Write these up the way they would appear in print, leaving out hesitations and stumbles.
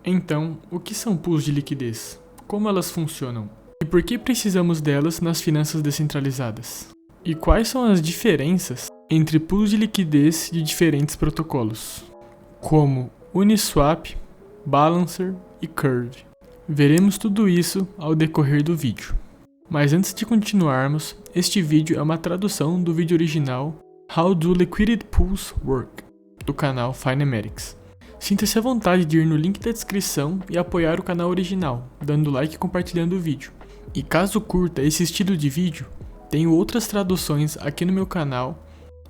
Então, o que são pools de liquidez? Como elas funcionam? E por que precisamos delas nas finanças descentralizadas? E quais são as diferenças entre pools de liquidez de diferentes protocolos, como Uniswap, Balancer e Curve? Veremos tudo isso ao decorrer do vídeo. Mas antes de continuarmos, este vídeo é uma tradução do vídeo original How Do Liquidity Pools Work, do canal Finematics. Sinta-se à vontade de ir no link da descrição e apoiar o canal original, dando like e compartilhando o vídeo. E caso curta esse estilo de vídeo, tenho outras traduções aqui no meu canal,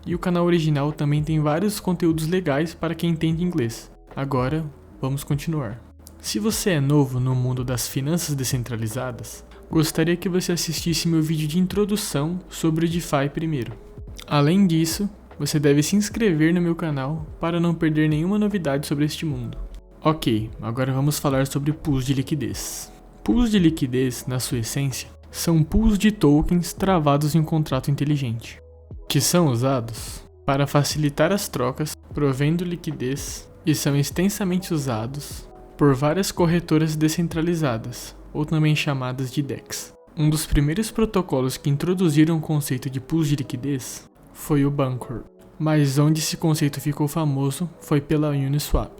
e o canal original também tem vários conteúdos legais para quem entende inglês. Agora, vamos continuar. Se você é novo no mundo das finanças descentralizadas, gostaria que você assistisse meu vídeo de introdução sobre o DeFi primeiro. Além disso, você deve se inscrever no meu canal para não perder nenhuma novidade sobre este mundo. Ok, agora vamos falar sobre pools de liquidez. Pools de liquidez, na sua essência, são pools de tokens travados em um contrato inteligente, que são usados para facilitar as trocas, provendo liquidez, e são extensamente usados por várias corretoras descentralizadas, ou também chamadas de DEX. Um dos primeiros protocolos que introduziram o conceito de pools de liquidez foi o Bancor, mas onde esse conceito ficou famoso foi pela Uniswap.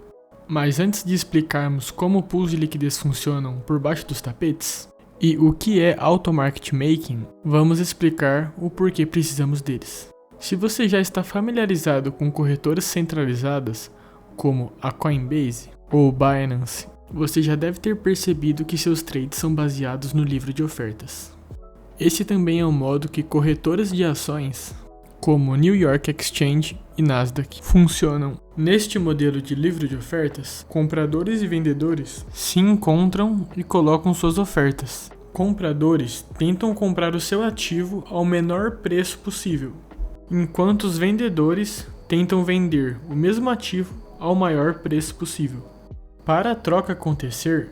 Mas antes de explicarmos como pools de liquidez funcionam por baixo dos tapetes e o que é Auto Market Making, vamos explicar o porquê precisamos deles. Se você já está familiarizado com corretoras centralizadas, como a Coinbase ou Binance, você já deve ter percebido que seus trades são baseados no livro de ofertas. Esse também é o modo que corretoras de ações, como New York Exchange e Nasdaq, funcionam. Neste modelo de livro de ofertas, compradores e vendedores se encontram e colocam suas ofertas. Compradores tentam comprar o seu ativo ao menor preço possível, enquanto os vendedores tentam vender o mesmo ativo ao maior preço possível. Para a troca acontecer,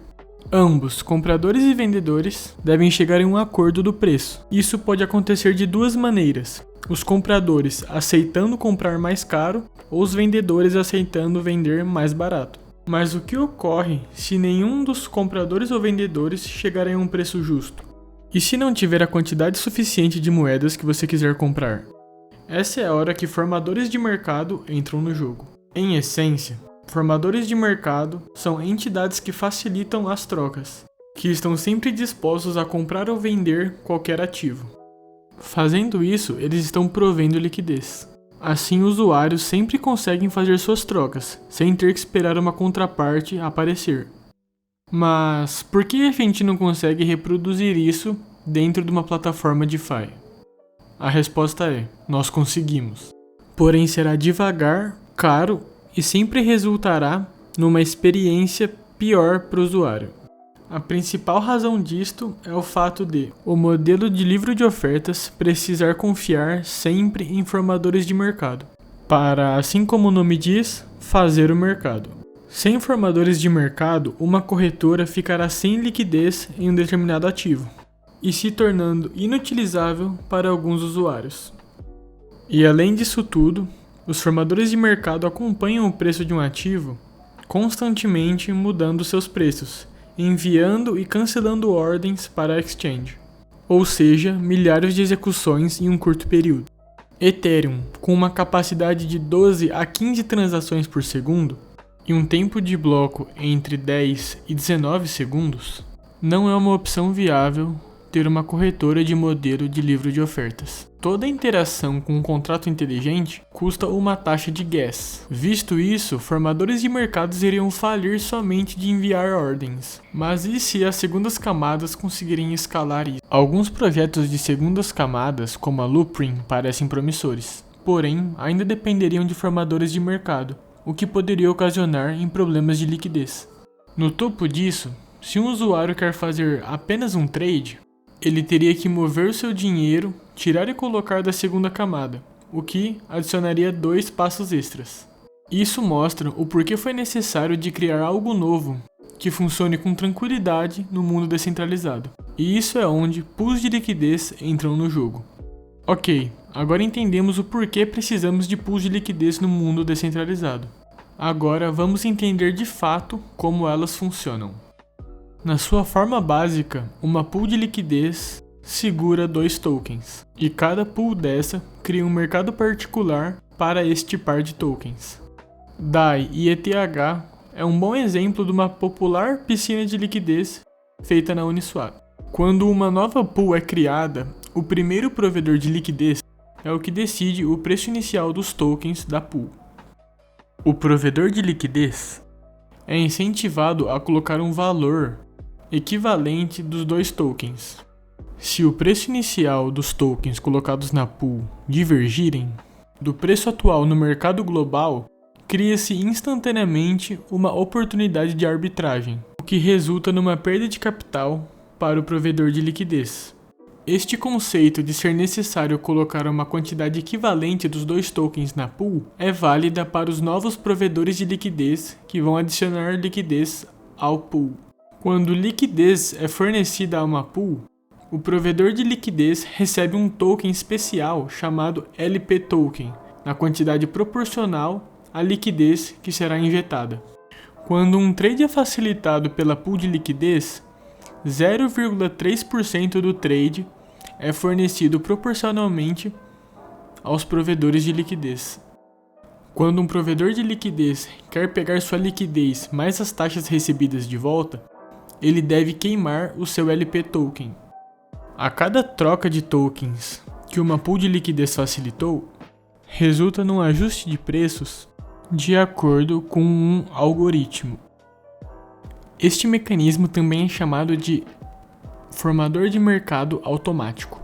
ambos, compradores e vendedores, devem chegar em um acordo do preço. Isso pode acontecer de duas maneiras: os compradores aceitando comprar mais caro ou os vendedores aceitando vender mais barato. Mas o que ocorre se nenhum dos compradores ou vendedores chegar em um preço justo? E se não tiver a quantidade suficiente de moedas que você quiser comprar? Essa é a hora que formadores de mercado entram no jogo. Em essência, formadores de mercado são entidades que facilitam as trocas, que estão sempre dispostos a comprar ou vender qualquer ativo. Fazendo isso, eles estão provendo liquidez. Assim, usuários sempre conseguem fazer suas trocas, sem ter que esperar uma contraparte aparecer. Mas por que a gente não consegue reproduzir isso dentro de uma plataforma DeFi? A resposta é: nós conseguimos. Porém, será devagar, caro e sempre resultará numa experiência pior para o usuário. A principal razão disto é o fato de o modelo de livro de ofertas precisar confiar sempre em formadores de mercado, para, assim como o nome diz, fazer o mercado. Sem formadores de mercado, uma corretora ficará sem liquidez em um determinado ativo, e se tornando inutilizável para alguns usuários. E além disso tudo, os formadores de mercado acompanham o preço de um ativo, constantemente mudando seus preços, enviando e cancelando ordens para a exchange, ou seja, milhares de execuções em um curto período. Ethereum, com uma capacidade de 12 a 15 transações por segundo e um tempo de bloco entre 10 e 19 segundos, não é uma opção viável ter uma corretora de modelo de livro de ofertas. Toda interação com um contrato inteligente custa uma taxa de gas. Visto isso, formadores de mercados iriam falir somente de enviar ordens. Mas e se as segundas camadas conseguirem escalar isso? Alguns projetos de segundas camadas, como a Loopring, parecem promissores. Porém, ainda dependeriam de formadores de mercado, o que poderia ocasionar em problemas de liquidez. No topo disso, se um usuário quer fazer apenas um trade, ele teria que mover o seu dinheiro, tirar e colocar da segunda camada, o que adicionaria 2 passos extras. Isso mostra o porquê foi necessário de criar algo novo que funcione com tranquilidade no mundo descentralizado. E isso é onde pools de liquidez entram no jogo. Ok, agora entendemos o porquê precisamos de pools de liquidez no mundo descentralizado. Agora vamos entender de fato como elas funcionam. Na sua forma básica, uma pool de liquidez segura 2 tokens, e cada pool dessa cria um mercado particular para este par de tokens. DAI e ETH é um bom exemplo de uma popular piscina de liquidez feita na Uniswap. Quando uma nova pool é criada, o primeiro provedor de liquidez é o que decide o preço inicial dos tokens da pool. O provedor de liquidez é incentivado a colocar um valor equivalente dos 2 tokens. Se o preço inicial dos tokens colocados na pool divergirem do preço atual no mercado global, cria-se instantaneamente uma oportunidade de arbitragem, o que resulta numa perda de capital para o provedor de liquidez. Este conceito de ser necessário colocar uma quantidade equivalente dos 2 tokens na pool é válida para os novos provedores de liquidez que vão adicionar liquidez ao pool. Quando liquidez é fornecida a uma pool, o provedor de liquidez recebe um token especial chamado LP Token, na quantidade proporcional à liquidez que será injetada. Quando um trade é facilitado pela pool de liquidez, 0,3% do trade é fornecido proporcionalmente aos provedores de liquidez. Quando um provedor de liquidez quer pegar sua liquidez mais as taxas recebidas de volta, ele deve queimar o seu LP Token. A cada troca de tokens que uma pool de liquidez facilitou, resulta num ajuste de preços de acordo com um algoritmo. Este mecanismo também é chamado de formador de mercado automático.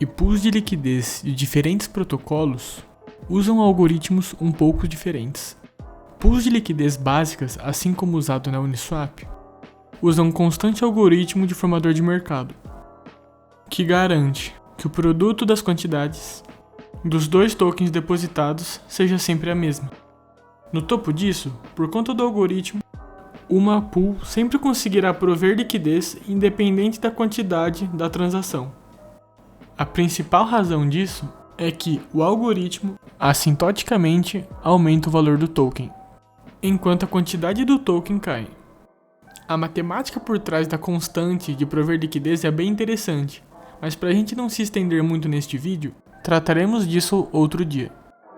E pools de liquidez de diferentes protocolos usam algoritmos um pouco diferentes. Pools de liquidez básicas, assim como usado na Uniswap, usam um constante algoritmo de formador de mercado, que garante que o produto das quantidades dos 2 tokens depositados seja sempre a mesma. No topo disso, por conta do algoritmo, uma pool sempre conseguirá prover liquidez independente da quantidade da transação. A principal razão disso é que o algoritmo assintoticamente aumenta o valor do token, enquanto a quantidade do token cai. A matemática por trás da constante de prover liquidez é bem interessante, mas para a gente não se estender muito neste vídeo, trataremos disso outro dia.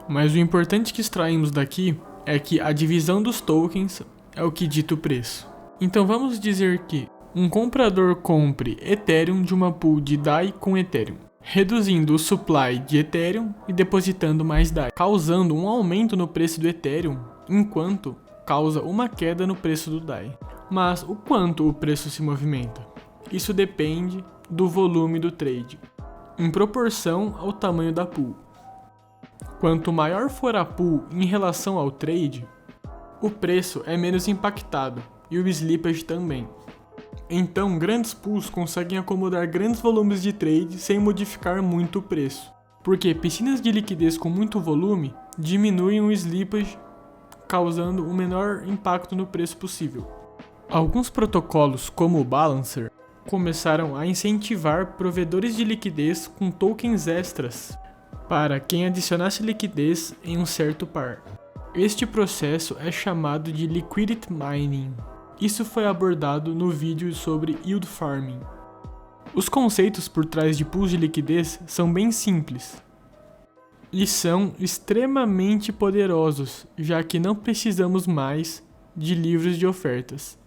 Mas o importante que extraímos daqui é que a divisão dos tokens é o que dita o preço. Então vamos dizer que um comprador compre Ethereum de uma pool de DAI com Ethereum, reduzindo o supply de Ethereum e depositando mais DAI, causando um aumento no preço do Ethereum, enquanto causa uma queda no preço do DAI. Mas o quanto o preço se movimenta? Isso depende do volume do trade, em proporção ao tamanho da pool. Quanto maior for a pool em relação ao trade, o preço é menos impactado e o slippage também. Então, grandes pools conseguem acomodar grandes volumes de trade sem modificar muito o preço, porque piscinas de liquidez com muito volume diminuem o slippage, causando o menor impacto no preço possível. Alguns protocolos, como o Balancer, começaram a incentivar provedores de liquidez com tokens extras para quem adicionasse liquidez em um certo par. Este processo é chamado de Liquidity Mining. Isso foi abordado no vídeo sobre Yield Farming. Os conceitos por trás de pools de liquidez são bem simples e são extremamente poderosos, já que não precisamos mais de livros de ofertas.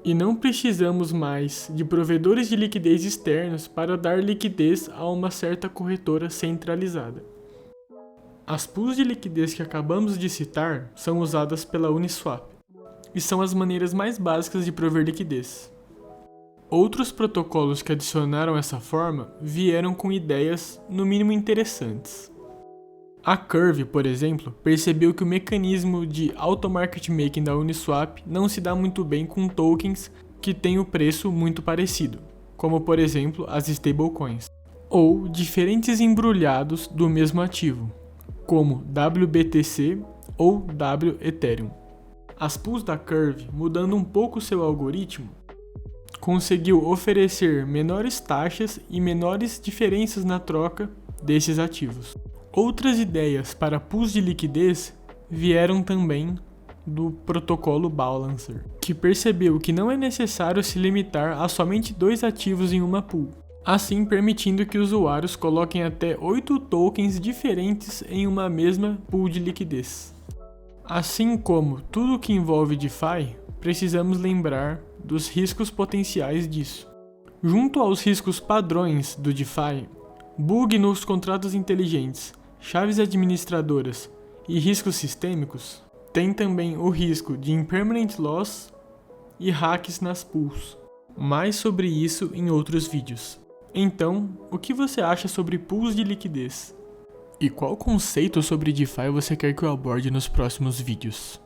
E não precisamos mais de provedores de liquidez externos para dar liquidez a uma certa corretora centralizada. As pools de liquidez que acabamos de citar são usadas pela Uniswap e são as maneiras mais básicas de prover liquidez. Outros protocolos que adicionaram essa forma vieram com ideias no mínimo interessantes. A Curve, por exemplo, percebeu que o mecanismo de auto-market making da Uniswap não se dá muito bem com tokens que têm o preço muito parecido, como por exemplo as stablecoins, ou diferentes embrulhados do mesmo ativo, como WBTC ou WEthereum. As pools da Curve, mudando um pouco seu algoritmo, conseguiu oferecer menores taxas e menores diferenças na troca desses ativos. Outras ideias para pools de liquidez vieram também do protocolo Balancer, que percebeu que não é necessário se limitar a somente 2 ativos em uma pool, assim permitindo que usuários coloquem até 8 tokens diferentes em uma mesma pool de liquidez. Assim como tudo que envolve DeFi, precisamos lembrar dos riscos potenciais disso. Junto aos riscos padrões do DeFi, bug nos contratos inteligentes, chaves administradoras e riscos sistêmicos, tem também o risco de impermanent loss e hacks nas pools. Mais sobre isso em outros vídeos. Então, o que você acha sobre pools de liquidez? E qual conceito sobre DeFi você quer que eu aborde nos próximos vídeos?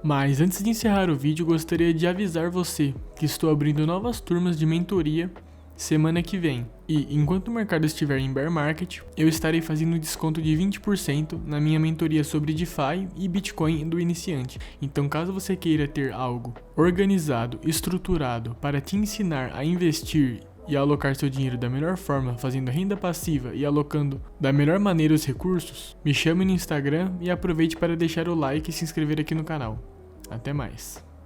Mas antes de encerrar o vídeo, gostaria de avisar você que estou abrindo novas turmas de mentoria semana que vem. E enquanto o mercado estiver em bear market, eu estarei fazendo um desconto de 20% na minha mentoria sobre DeFi e Bitcoin do iniciante. Então, caso você queira ter algo organizado, estruturado para te ensinar a investir e alocar seu dinheiro da melhor forma, fazendo renda passiva e alocando da melhor maneira os recursos, me chame no Instagram e aproveite para deixar o like e se inscrever aqui no canal. Até mais!